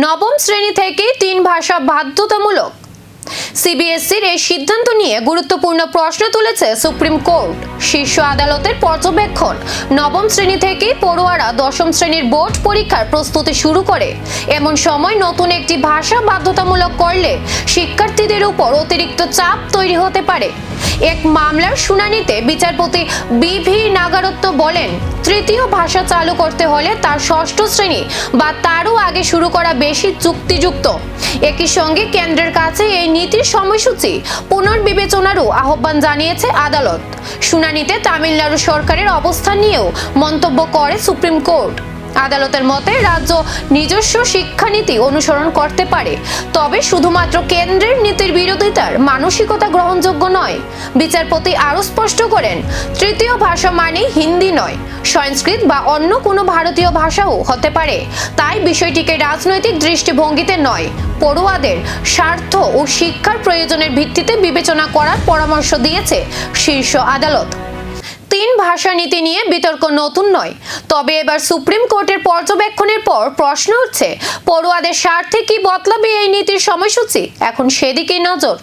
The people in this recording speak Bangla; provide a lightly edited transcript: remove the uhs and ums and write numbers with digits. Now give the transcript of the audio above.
নবম শ্রেণী থেকে 3 ভাষা বাধ্যতামূলক। সিবিএসইর এই সিদ্ধান্ত নিয়ে গুরুত্বপূর্ণ প্রশ্ন তুলেছে সুপ্রিম কোর্ট। শীর্ষ আদালতের পর্যবেক্ষণ, নবম শ্রেণী থেকে পড়ুয়ারা দশম শ্রেণীর বোর্ড পরীক্ষার প্রস্তুতি শুরু করে। এমন সময় নতুন একটি ভাষা বাধ্যতামূলক করলে শিক্ষার্থীদের উপর অতিরিক্ত চাপ তৈরি হতে পারে। এক মামলার শুনানিতে বিচারপতি বি.ভি. নাগারত্ব বলেন, তৃতীয় ভাষা চালু করতে হলে তার ষষ্ঠ শ্রেণী বা তারও আগে শুরু করা বেশি যুক্তিযুক্ত। একই সঙ্গে কেন্দ্রের কাছে এই নীতির সময়সূচি পুনর্বিবেচনারও আহ্বান জানিয়েছে আদালত। শুনানিতে তামিলনাড়ু সরকারের অবস্থান নিয়েও মন্তব্য করে সুপ্রিম কোর্ট। আদালতের মতে রাজ্য নিজস্ব শিক্ষানীতি অনুসরণ করতে পারে, তবে শুধুমাত্র কেন্দ্রের নীতির বিরোধিতার মানসিকতা গ্রহণযোগ্য নয়। বিচারপতি আরও স্পষ্ট করেন, তৃতীয় ভাষা মানে হিন্দি নয়, সংস্কৃত বা অন্য কোনো ভারতীয় ভাষাও হতে পারে। তাই বিষয়টিকে রাজনৈতিক দৃষ্টিভঙ্গিতে নয়, পড়ুয়াদের স্বার্থ ও শিক্ষার প্রয়োজনের ভিত্তিতে বিবেচনা করার পরামর্শ দিয়েছে শীর্ষ আদালত। 3 ভাষা নীতি নিয়ে বিতর্ক নতুন নয়, তবে এবার সুপ্রিম কোর্টের পর্যবেক্ষণের পর প্রশ্ন হচ্ছে, পড়ুয়াদের স্বার্থে কি বদলাবে এই নীতির সময়সূচি? এখন সেদিকেই নজর।